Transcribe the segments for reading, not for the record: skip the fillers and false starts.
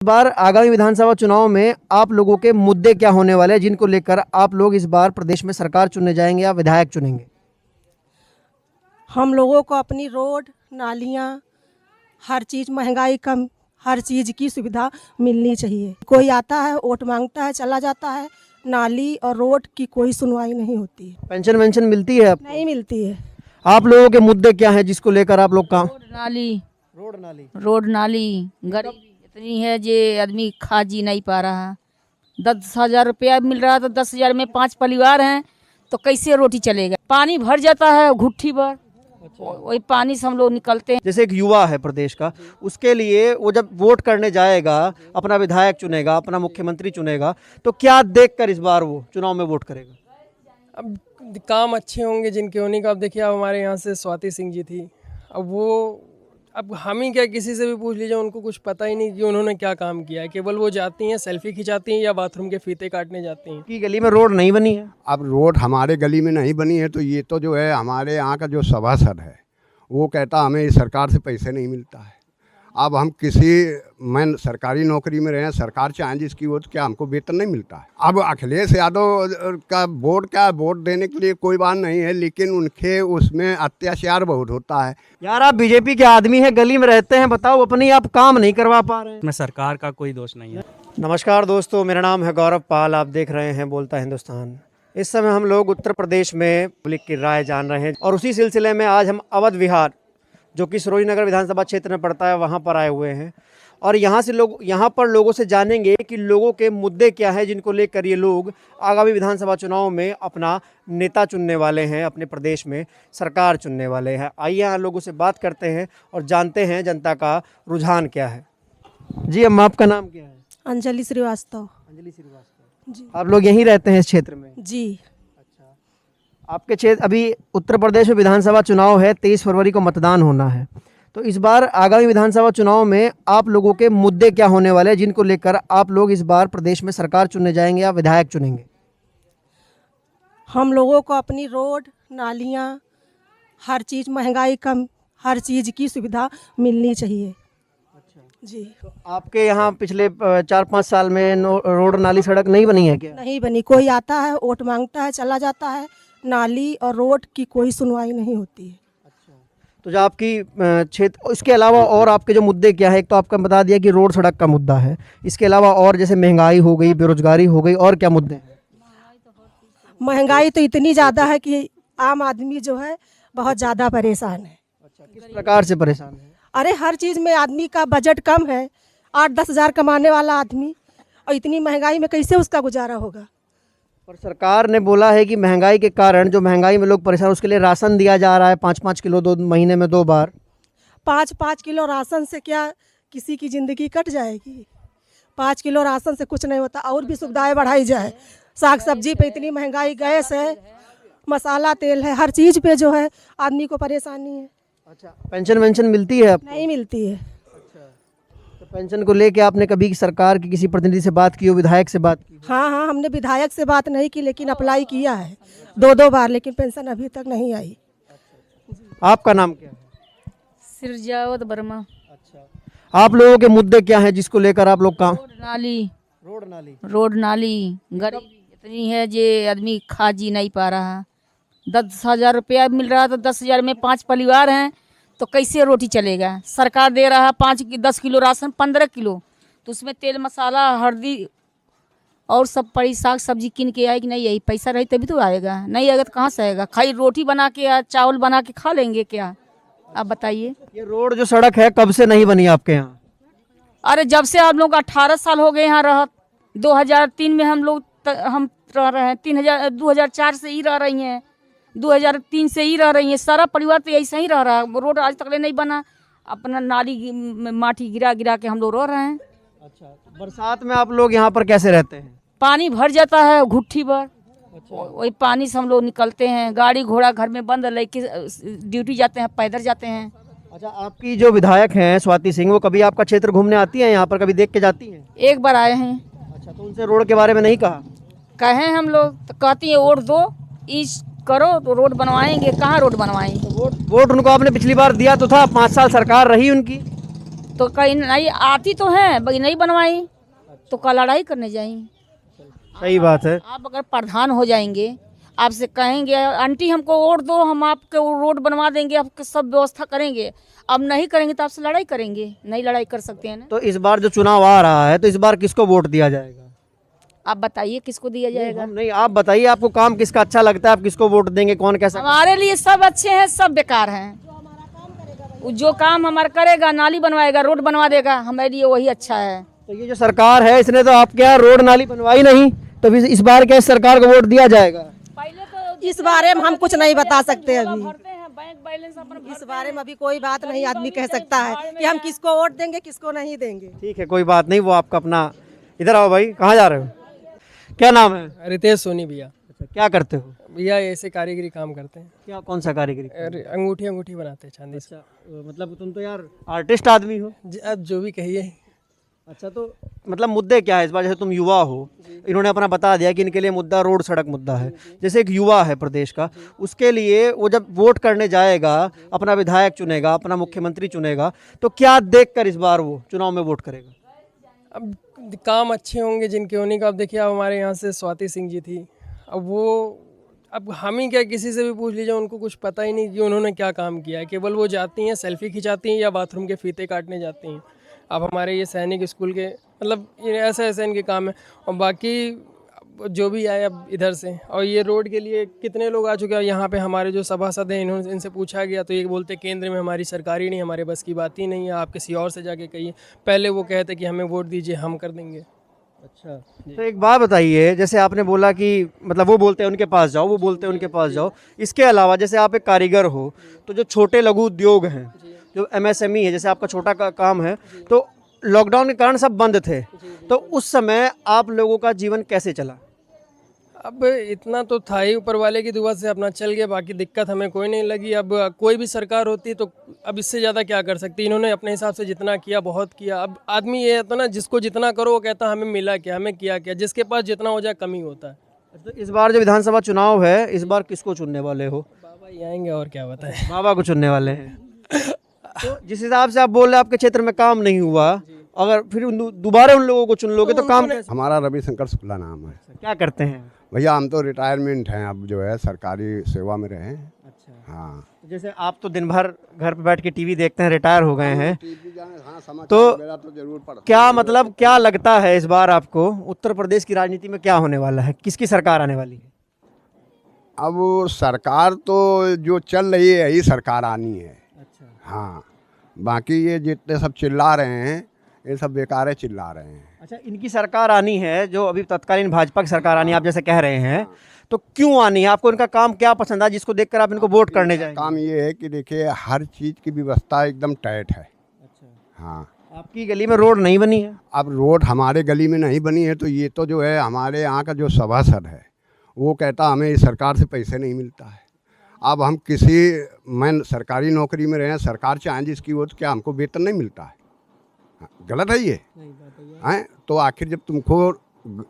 बार आगामी विधानसभा चुनाव में आप लोगों के मुद्दे क्या होने वाले हैं जिनको लेकर आप लोग इस बार प्रदेश में सरकार चुनने जाएंगे या विधायक चुनेंगे? हम लोगों को अपनी रोड नालियाँ हर चीज़ महंगाई कम हर चीज़ की सुविधा मिलनी चाहिए। कोई आता है वोट मांगता है चला जाता है, नाली और रोड की कोई सुनवाई नहीं होती है। पेंशन वेंशन मिलती है आपको? नहीं मिलती है। आप लोगों के मुद्दे क्या हैं जिसको लेकर आप लोग काम? रोड नाली गरीबी इतनी है जे आदमी खा जी नहीं पा रहा। 10,000 रुपया मिल रहा तो 10,000 में 5 परिवार हैं तो कैसे रोटी चलेगा। पानी भर जाता है घुट्टी भर, वही पानी से हम लोग निकलते हैं। जैसे एक युवा है प्रदेश का, उसके लिए वो जब वोट करने जाएगा, अपना विधायक चुनेगा, अपना मुख्यमंत्री चुनेगा, तो क्या देखकर इस बार वो चुनाव में वोट करेगा? अब काम अच्छे होंगे जिनके होने का। अब देखिए, अब हमारे यहाँ से स्वाति सिंह जी थी, अब हम ही क्या किसी से भी पूछ लीजिए, उनको कुछ पता ही नहीं कि उन्होंने क्या काम किया है। केवल वो जाती हैं सेल्फी खिंचाती हैं या बाथरूम के फीते काटने जाती हैं। कि गली में रोड नहीं बनी है। अब रोड हमारे गली में नहीं बनी है तो ये तो जो है हमारे यहाँ का जो सभासद है वो कहता हमें इस सरकार से पैसे नहीं मिलता है। अब हम मैं सरकारी नौकरी में रहे, सरकार चाहें जिसकी वो, तो क्या हमको वेतन नहीं मिलता है? अब अखिलेश यादव का वोट देने के लिए कोई बात नहीं है, लेकिन उनके उसमें अत्याचार बहुत होता है। यार आप बीजेपी के आदमी हैं, गली में रहते हैं, बताओ अपनी आप काम नहीं करवा पा रहे हैं। इसमें सरकार का कोई दोष नहीं है। नमस्कार दोस्तों, मेरा नाम है गौरव पाल, आप देख रहे हैं बोलता हिंदुस्तान। इस समय हम लोग उत्तर प्रदेश में पब्लिक की राय जान रहे हैं और उसी सिलसिले में आज हम अवध विहार, जो कि सरोजनी नगर विधानसभा क्षेत्र में पड़ता है, वहाँ पर आए हुए हैं और यहाँ पर लोगों से जानेंगे कि लोगों के मुद्दे क्या हैं जिनको लेकर ये लोग आगामी विधानसभा चुनाव में अपना नेता चुनने वाले हैं, अपने प्रदेश में सरकार चुनने वाले हैं। आइए यहाँ लोगों से बात करते हैं और जानते हैं जनता का रुझान क्या है। जी अम्मा, आपका नाम क्या है? अंजलि श्रीवास्तव। अंजलि श्रीवास्तव जी। आप लोग यहीं रहते हैं इस क्षेत्र में? जी। आपके क्षेत्र, अभी उत्तर प्रदेश में विधानसभा चुनाव है, 23 फरवरी को मतदान होना है, तो इस बार आगामी विधानसभा चुनाव में आप लोगों के मुद्दे क्या होने वाले हैं जिनको लेकर आप लोग इस बार प्रदेश में सरकार चुनने जाएंगे या विधायक चुनेंगे? हम लोगों को अपनी रोड नालियाँ हर चीज़ महंगाई कम हर चीज़ की सुविधा मिलनी चाहिए। जी। तो आपके यहाँ पिछले 4-5 साल में रोड नाली सड़क नहीं बनी है क्या? नहीं बनी। कोई आता है वोट मांगता है चला जाता है, नाली और रोड की कोई सुनवाई नहीं होती है। तो जो आपकी क्षेत्र, इसके अलावा और आपके जो मुद्दे क्या है? एक तो आपका बता दिया कि रोड सड़क का मुद्दा है, इसके अलावा और जैसे महंगाई हो गई, बेरोजगारी हो गई, और क्या मुद्दे हैं? महंगाई तो इतनी ज़्यादा है कि आम आदमी जो है बहुत ज़्यादा परेशान है। अच्छा, किस प्रकार से परेशान है? अरे हर चीज़ में आदमी का बजट कम है, 8-10 हज़ार कमाने वाला आदमी, और इतनी महंगाई में कैसे उसका गुजारा होगा? और सरकार ने बोला है कि महंगाई के कारण, जो महंगाई में लोग परेशान, उसके लिए राशन दिया जा रहा है 5-5 किलो 2 महीने में 2 बार। 5-5 किलो राशन से क्या किसी की ज़िंदगी कट जाएगी? 5 किलो राशन से कुछ नहीं होता। और भी सुविधाएं बढ़ाई जाए। साग सब्जी पे इतनी महंगाई, गैस है, मसाला तेल है, हर चीज़ पे जो है आदमी को परेशानी है। अच्छा, पेंशन वेंशन मिलती है आपको? नहीं मिलती है। तो पेंशन को लेके आपने कभी सरकार के किसी प्रतिनिधि से बात की हो, विधायक से बात की हो? हाँ, हमने विधायक से बात नहीं की, लेकिन अप्लाई किया है 2-2 बार, लेकिन पेंशन अभी तक नहीं आई। आपका नाम क्या है? सिरजावत वर्मा। अच्छा, आप लोगों के मुद्दे क्या हैं जिसको लेकर आप लोग काम? रोड नाली गरीबी इतनी है जे आदमी खा जी नहीं पा रहा। 10,000 रुपया मिल रहा तो 10,000 में 5 परिवार हैं तो कैसे रोटी चलेगा। सरकार दे रहा है 10 किलो राशन, 15 किलो, तो उसमें तेल मसाला हल्दी और सब पड़ी साग सब्जी किन के आएगी? नहीं आई। पैसा रही तभी तो आएगा, नहीं आएगा तो कहाँ से आएगा? खाली रोटी बना के या चावल बना के खा लेंगे क्या? आप बताइए। ये रोड जो सड़क है कब से नहीं बनी आपके यहाँ? अरे जब से आप लोग 18 साल हो गए यहाँ रह, 2003 में हम रह रहे हैं, 2004 से ही रह रही हैं, 2003 से ही रह रही हैं। सारा परिवार तो ऐसे ही रह रहा है। रोड आज तक नहीं बना, अपना नाली में माटी गिरा गिरा के हम लोग रह रहे हैं। अच्छा, बरसात में आप लोग यहाँ पर कैसे रहते हैं? पानी भर जाता है घुट्टी भर, वही पानी से हम लोग निकलते हैं। गाड़ी घोड़ा घर में बंद, लेके ड्यूटी जाते हैं, पैदल जाते हैं। अच्छा, आपकी जो विधायक हैं स्वाति सिंह, वो कभी आपका क्षेत्र घूमने आती हैं, यहाँ पर कभी देख के जाती हैं? एक बार आए हैं। अच्छा, तो उनसे रोड के बारे में नहीं कहा? कहे हम लोग तो कहती है वोट दो, इस करो तो रोड बनवाएंगे। कहाँ रोड बनवाएंगे? वोट उनको आपने पिछली बार दिया तो था, 5 साल सरकार रही उनकी। तो कहीं नहीं आती तो है भाई, नहीं बनवाई तो कल लड़ाई करने जाएंगे। सही बात है। आप अगर प्रधान हो जाएंगे, आपसे कहेंगे आंटी हमको वोट दो, हम आपके रोड बनवा देंगे, आपके सब व्यवस्था करेंगे। अब नहीं करेंगे तो आपसे लड़ाई करेंगे, नहीं लड़ाई कर सकते हैं ना। तो इस बार जो चुनाव आ रहा है तो इस बार किसको वोट दिया जाएगा? आप बताइए किसको दिया जाएगा। नहीं, आप बताइए, आपको काम किसका अच्छा लगता है, आप किसको वोट देंगे, कौन कैसा? हमारे लिए सब अच्छे हैं, सब बेकार हैं। जो काम हमारा करेगा, नाली बनवाएगा, रोड बनवा देगा, हमारे लिए वही अच्छा है। तो ये जो सरकार है इसने तो आपके यहाँ रोड नाली बनवाई नहीं, तो फिर इस बार क्या इस सरकार को वोट दिया जाएगा? पहले तो इस बारे में हम कुछ नहीं बता सकते अभी। भरते हैं बैंक बैलेंस अपना इस बारे में अभी कोई बात नहीं आदमी कह सकता है कि हम किसको वोट देंगे किसको नहीं देंगे। ठीक है, कोई बात नहीं, वो आपका अपना। इधर आओ भाई, कहाँ जा रहे हो? क्या नाम है? रितेश सोनी भैया। अच्छा, क्या करते हो? भैया ऐसे कारीगरी काम करते हैं, क्या, कौन सा कारीगरी? अरे अंगूठी अंगूठी बनाते हैं चांदी से। मतलब तुम तो यार आर्टिस्ट आदमी हो। अब जो भी कहिए। अच्छा, तो मतलब मुद्दे क्या है इस बार? जैसे तुम युवा हो, इन्होंने अपना बता दिया कि इनके लिए मुद्दा रोड सड़क मुद्दा है। जैसे एक युवा है प्रदेश का, उसके लिए वो जब वोट करने जाएगा, अपना विधायक चुनेगा, अपना मुख्यमंत्री चुनेगा, तो क्या देखकर इस बार वो चुनाव में वोट करेगा? अब काम अच्छे होंगे जिनके होने का। अब देखिए, अब हमारे यहाँ से स्वाति सिंह जी थी, अब वो, अब हम ही क्या किसी से भी पूछ लीजिए, उनको कुछ पता ही नहीं कि उन्होंने क्या काम किया है। केवल वो जाती हैं, सेल्फी खिंचाती हैं या बाथरूम के फीते काटने जाती हैं। अब हमारे ये सैनिक स्कूल के मतलब ऐसे ऐसे इनके काम है। और बाकी जो भी आए अब इधर से, और ये रोड के लिए कितने लोग आ चुके हैं यहाँ पे। हमारे जो सभासद हैं, इन्होंने इनसे पूछा गया तो ये बोलते केंद्र में हमारी सरकार ही नहीं, हमारे बस की बात ही नहीं है, आप किसी और से जाके कहिए। पहले वो कहते कि हमें वोट दीजिए, हम कर देंगे। अच्छा, तो एक बात बताइए, जैसे आपने बोला कि मतलब वो बोलते हैं उनके पास जाओ, वो बोलते हैं उनके पास जाओ, इसके अलावा जैसे आप एक कारीगर हो, तो जो छोटे लघु उद्योग हैं, जो MSME है, जैसे आपका छोटा काम है, तो लॉकडाउन के कारण सब बंद थे, तो उस समय आप लोगों का जीवन कैसे चला? अब इतना तो था ही, ऊपर वाले की दुआ से अपना चल गया, बाकी दिक्कत हमें कोई नहीं लगी। अब कोई भी सरकार होती तो अब इससे ज़्यादा क्या कर सकती। इन्होंने अपने हिसाब से जितना किया बहुत किया। अब आदमी ये है तो ना, जिसको जितना करो वो कहता हमें मिला क्या, हमें किया क्या। जिसके पास जितना हो जाए कम ही होता है। तो इस बार जो विधानसभा चुनाव है, इस बार किसको चुनने वाले हो? बाबा ही आएंगे और क्या बताएं। बाबा को चुनने वाले हैं। तो जिस हिसाब से आप बोल रहे हैं आपके क्षेत्र में काम नहीं हुआ, अगर फिर दोबारा उन लोगों को चुन लोगे तो काम कैसे? हमारा रविशंकर शुक्ला नाम है। क्या करते हैं? भैया हम तो रिटायरमेंट हैं, अब जो है सरकारी सेवा में रहे। अच्छा, हाँ, तो जैसे आप तो दिन भर घर पे बैठ के टीवी देखते हैं, रिटायर हो गए हैं, हाँ, समाचार तो वगैरह तो जरूर पढ़ते क्या मतलब क्या लगता है इस बार आपको उत्तर प्रदेश की राजनीति में क्या होने वाला है, किसकी सरकार आने वाली है? अब सरकार तो जो चल रही है यही सरकार आनी है। अच्छा, हाँ, बाकी ये जितने सब चिल्ला रहे हैं ये सब बेकार चिल्ला रहे हैं। अच्छा, इनकी सरकार आनी है, जो अभी तत्कालीन भाजपा की सरकार आनी है, आप जैसे कह रहे हैं, तो क्यों आनी है? आपको इनका काम क्या पसंद है जिसको देखकर आप इनको वोट करने जाएंगे? काम ये है कि देखिए हर चीज़ की व्यवस्था एकदम टाइट है। अच्छा, हाँ, आपकी गली में रोड नहीं बनी है? अब रोड हमारे गली में नहीं बनी है तो ये तो जो है हमारे यहाँ का जो सभासद है वो कहता हमें इस सरकार से पैसे नहीं मिलता है। अब हम मैं सरकारी नौकरी में रहे, सरकार चाहे जिसकी हो, तो क्या हमको वेतन नहीं मिलता है? गलत है ये? हैं? तो आखिर जब तुमको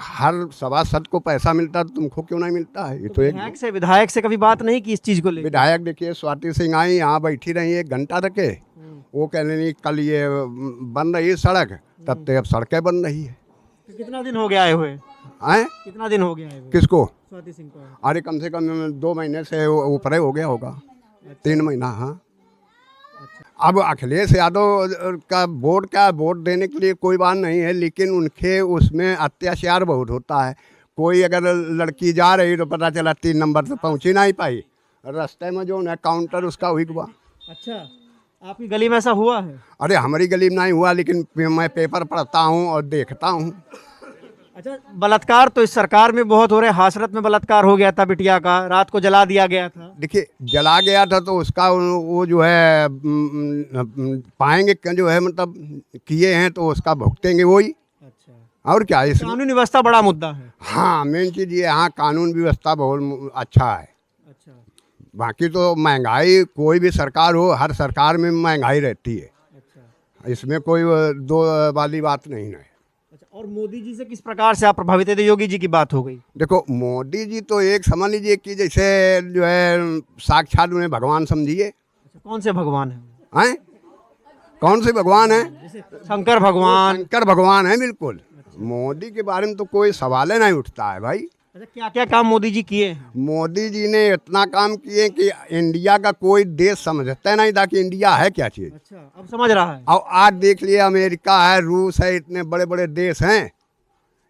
हर सभासद को पैसा मिलता है तो तुमको क्यों नहीं मिलता है? ये तो एक विधायक से कभी बात नहीं की इस चीज़ को लेकर? विधायक देखिए स्वाति सिंह आई, यहाँ बैठी रही 1 घंटा तक के, वो कहने नहीं कल ये बन रही है सड़क, तब तक अब सड़कें बन रही है। तो कितना दिन हो गया आए हुए? हैं? कितना दिन हो गया आए हुए? किसको? स्वाति सिंह को? अरे कम से कम 2 महीने से ऊपर हो गया होगा, 3 महीना। हाँ, अब अखिलेश यादव का वोट देने के लिए कोई बात नहीं है, लेकिन उनके उसमें अत्याचार बहुत होता है। कोई अगर लड़की जा रही तो पता चला 3 नंबर से पहुंच ही नहीं पाई, रास्ते में जो है काउंटर उसका हुई हुआ। अच्छा, आपकी गली में ऐसा हुआ है? अरे हमारी गली में नहीं हुआ, लेकिन मैं पेपर पढ़ता हूँ और देखता हूँ। अच्छा, बलात्कार तो इस सरकार में बहुत हो रहे हैं। हासरत में बलात्कार हो गया था बिटिया का, रात को जला दिया गया था। देखिए जला गया था तो उसका वो जो है पाएंगे जो है मतलब किए हैं तो उसका भुगतेंगे वही। अच्छा, और क्या इस कानूनी व्यवस्था बड़ा मुद्दा है। हाँ, मेन चीज़ ये, हाँ कानून व्यवस्था बहुत अच्छा है। अच्छा, बाकी तो महंगाई कोई भी सरकार हो, हर सरकार में महंगाई रहती है। अच्छा, इसमें कोई दो वाली बात नहीं है। अच्छा, और मोदी जी से किस प्रकार से आप प्रभावित थे? योगी जी की बात हो गई। देखो मोदी जी तो एक समझ लीजिए कि जैसे जो है साक्षात उन्हें भगवान समझिए। अच्छा, कौन से भगवान हैं? हैं? कौन से भगवान है? शंकर भगवान। शंकर भगवान है बिल्कुल। मोदी के बारे में तो कोई सवाल ही नहीं उठता है भाई। अच्छा, क्या क्या काम मोदी जी किए हैं? मोदी जी ने इतना काम किए कि इंडिया का कोई देश समझता नहीं था कि इंडिया है क्या चीज़। अच्छा, अब समझ रहा है। और आज देख लिए अमेरिका है, रूस है, इतने बड़े बड़े देश हैं,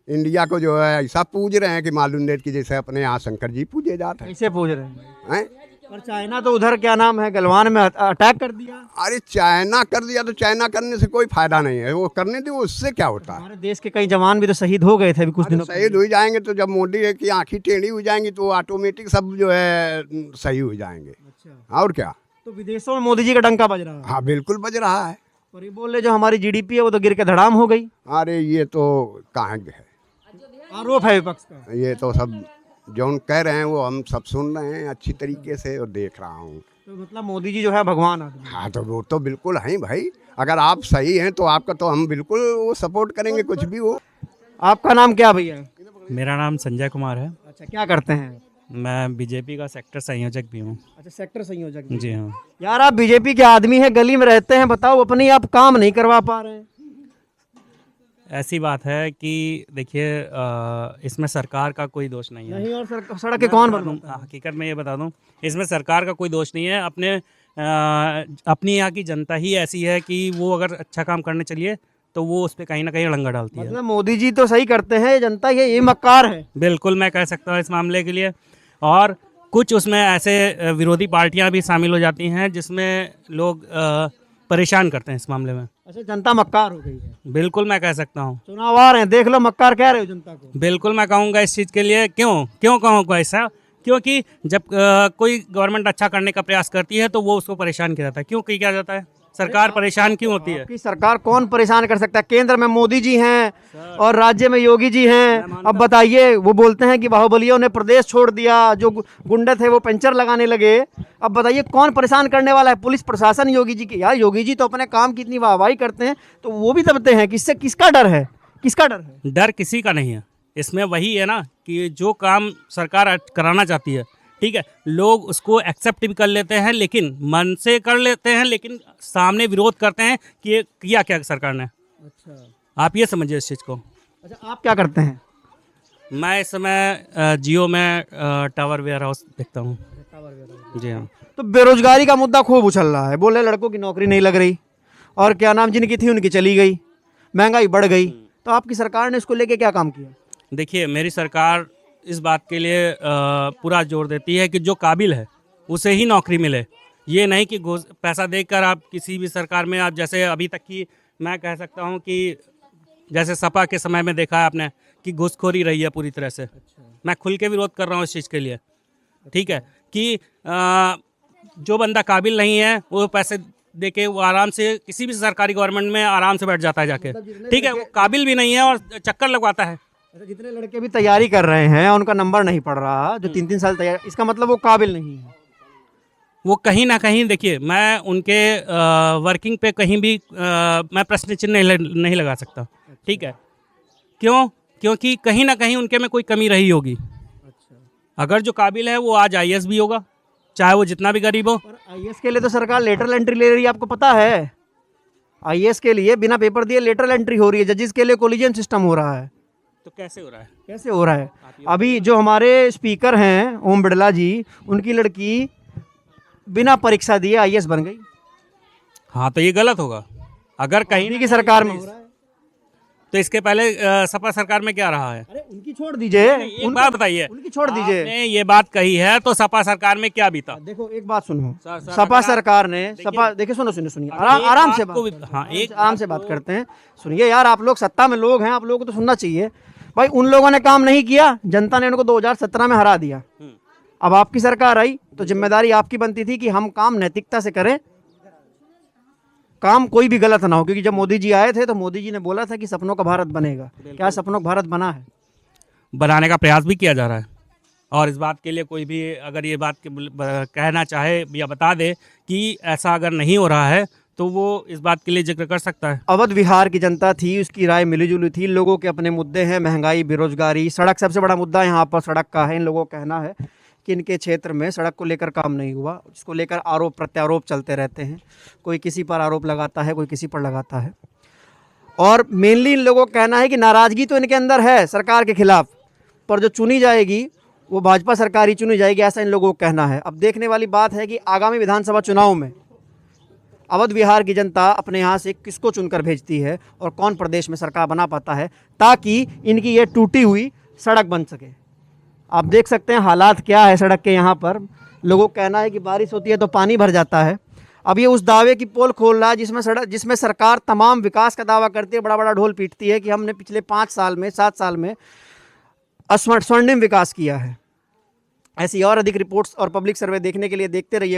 इंडिया को जो है ऐसा पूज रहे हैं कि मालूम नहीं कि जैसे अपने यहाँ शंकर जी पूजे जाते हैं। कैसे पूछ रहे हैं? हैं? और चाइना तो उधर क्या नाम है, गलवान में अटैक कर दिया। अरे चाइना कर दिया तो चाइना करने से कोई फायदा नहीं है, वो करने दो, उससे क्या होता है? हमारे देश के कई जवान भी तो शहीद हो गए थे अभी कुछ अरे दिनों शहीद हो जाएंगे तो जब मोदी की आंखें टेढ़ी हो जाएंगी तो ऑटोमेटिक सब जो है सही हो जाएंगे। अच्छा, और क्या? तो विदेशों में मोदी जी का डंका बज रहा है। हाँ बिल्कुल बज रहा है। और ये बोल रहे जो हमारी जीडीपी है वो तो गिर के धड़ाम हो गई। अरे ये तो कहाँ है, आरोप है विपक्ष का। ये तो सब जो हम कह रहे हैं वो हम सब सुन रहे हैं अच्छी तरीके से और देख रहा हूँ। तो मतलब मोदी जी जो है भगवान आदमी। हाँ तो वो तो बिल्कुल हैं भाई, अगर आप सही हैं तो आपका तो हम बिल्कुल वो सपोर्ट करेंगे कुछ भी हो। आपका नाम क्या भैया? मेरा नाम संजय कुमार है। अच्छा, क्या करते हैं? मैं बीजेपी का सेक्टर संयोजक भी हूँ। अच्छा, सेक्टर संयोजक। जी हाँ। यार आप बीजेपी के आदमी हैं, गली में रहते हैं, बताओ अपनी आप काम नहीं करवा पा रहे हैं। ऐसी बात है कि देखिए इसमें सरकार का कोई दोष नहीं है। नहीं, और सड़क के कौन बनवाता है? हकीकत में ये बता दूं, इसमें सरकार का कोई दोष नहीं है। अपनी यहाँ की जनता ही ऐसी है कि वो अगर अच्छा काम करने चलिए तो वो उस पर कहीं ना कहीं अड़ंगा डालती है। मतलब मोदी जी तो सही करते हैं, ये जनता ये मक्कार है। बिल्कुल मैं कह सकता हूँ इस मामले के लिए। और कुछ उसमें ऐसे विरोधी पार्टियां भी शामिल हो जाती हैं जिसमें लोग परेशान करते हैं इस मामले में। अच्छा, जनता मक्कार हो गई है। बिल्कुल मैं कह सकता हूँ। चुनाव आ रहे हैं, देख लो मक्कार कह रहे हो जनता को। बिल्कुल मैं कहूँगा इस चीज़ के लिए। क्यों कहूँगा ऐसा? क्योंकि जब कोई गवर्नमेंट अच्छा करने का प्रयास करती है तो वो उसको परेशान किया जाता है। क्यों किया जाता है? सरकार परेशान क्यों होती है? आपकी सरकार कौन परेशान कर सकता है? केंद्र में मोदी जी हैं और राज्य में योगी जी हैं। अब बताइए, वो बोलते हैं कि बाहुबलियों ने प्रदेश छोड़ दिया, जो गुंडे थे वो पंचर लगाने लगे। अब बताइए कौन परेशान करने वाला है? पुलिस प्रशासन योगी जी की। यार योगी जी तो अपने काम की इतनी वाहवाही करते हैं तो वो भी दबते हैं। किससे, किसका डर है? किसका डर है? डर किसी का नहीं है। इसमें वही है ना कि जो काम सरकार कराना चाहती है, ठीक है, लोग उसको एक्सेप्ट भी कर लेते हैं, लेकिन मन से कर लेते हैं, लेकिन सामने विरोध करते हैं कि ये किया क्या सरकार ने। अच्छा, आप ये समझिए इस चीज़ को। अच्छा, आप क्या करते हैं? मैं इस समय जियो में टावर वेयर हाउस देखता हूँ। जी हाँ। तो बेरोजगारी का मुद्दा खूब उछल रहा है। बोले लड़कों की नौकरी नहीं लग रही, और क्या नाम जिनकी थी उनकी चली गई, महंगाई बढ़ गई। तो आपकी सरकार ने इसको लेके क्या काम किया? देखिए, मेरी सरकार इस बात के लिए पूरा जोर देती है कि जो काबिल है उसे ही नौकरी मिले। ये नहीं कि पैसा देकर आप किसी भी सरकार में, आप जैसे अभी तक की मैं कह सकता हूँ कि जैसे सपा के समय में देखा है आपने कि घूसखोरी रही है पूरी तरह से। मैं खुल के विरोध कर रहा हूँ इस चीज़ के लिए, ठीक है, कि जो बंदा काबिल नहीं है वो पैसे देके वो आराम से किसी भी सरकारी गवर्नमेंट में आराम से बैठ जाता है जाके, ठीक है। वो काबिल भी नहीं है और चक्कर लगवाता है। जितने लड़के भी तैयारी कर रहे हैं उनका नंबर नहीं पड़ रहा, जो 3-3 साल तैयारी, इसका मतलब वो काबिल नहीं है। वो कहीं ना कहीं, देखिए, मैं उनके वर्किंग पे कहीं भी मैं प्रश्न चिन्ह नहीं लगा सकता, ठीक है। क्यों? क्योंकि कहीं ना कहीं उनके में कोई कमी रही होगी। अगर जो काबिल है वो आज IAS भी होगा, चाहे वो जितना भी गरीब हो। पर IAS के लिए तो सरकार लेटरल एंट्री ले रही है, आपको पता है? IAS के लिए बिना पेपर दिए लेटरल एंट्री हो रही है। जजेस के लिए कोलिजन सिस्टम हो रहा है। तो कैसे हो रहा है? कैसे हो रहा है? अभी जो हमारे स्पीकर हैं ओम बिरला जी, उनकी लड़की बिना परीक्षा दिए IAS बन गई। हाँ, तो ये गलत होगा। अगर कहीं की सरकार में हो रहा है। तो इसके पहले सपा सरकार में क्या रहा है? अरे उनकी छोड़ दीजिए, एक बात बताइए, उनकी छोड़ दीजिए। आपने ये बात कही है तो सपा सरकार में क्या बीता? देखो एक बात सुनो, सर, सपा सरकार ने देखिए सुनिए आराम से बात, हाँ, एक आराम से बात करते हैं। सुनिए यार, आप लोग सत्ता में लोग हैं, आप लोगों को तो सुनना चाहिए। भाई उन लोगों ने काम नहीं किया, जनता ने उनको 2017 में हरा दिया। अब आपकी सरकार आई तो जिम्मेदारी आपकी बनती थी कि हम काम नैतिकता से करें, काम कोई भी गलत ना हो। क्योंकि जब मोदी जी आए थे तो मोदी जी ने बोला था कि सपनों का भारत बनेगा। क्या सपनों का भारत बना है? बनाने का प्रयास भी किया जा रहा है। और इस बात के लिए कोई भी अगर ये बात कहना चाहे या बता दे कि ऐसा अगर नहीं हो रहा है तो वो इस बात के लिए जिक्र कर सकता है। अवध बिहार की जनता थी, उसकी राय मिली जुली थी। लोगों के अपने मुद्दे हैं, महंगाई, बेरोजगारी, सड़क सबसे बड़ा मुद्दा यहाँ पर सड़क का है। इन लोगों का कहना है कि इनके क्षेत्र में सड़क को लेकर काम नहीं हुआ, जिसको लेकर आरोप प्रत्यारोप चलते रहते हैं। कोई किसी पर आरोप लगाता है, कोई किसी पर लगाता है। और मेनली इन लोगों का कहना है कि नाराज़गी तो इनके अंदर है सरकार के खिलाफ, पर जो चुनी जाएगी वो भाजपा सरकार ही चुनी जाएगी, ऐसा इन लोगों का कहना है। अब देखने वाली बात है कि आगामी विधानसभा चुनाव में अवध विहार की जनता अपने यहाँ से किसको चुनकर भेजती है और कौन प्रदेश में सरकार बना पाता है, ताकि इनकी ये टूटी हुई सड़क बन सके। आप देख सकते हैं हालात क्या है सड़क के यहाँ पर। लोगों का कहना है कि बारिश होती है तो पानी भर जाता है। अब ये उस दावे की पोल खोल रहा है जिसमें सरकार तमाम विकास का दावा करती है, बड़ा बड़ा ढोल पीटती है कि हमने पिछले 5 साल में 7 साल में स्वर्णिम विकास किया है। ऐसी और अधिक रिपोर्ट्स और पब्लिक सर्वे देखने के लिए देखते रहिए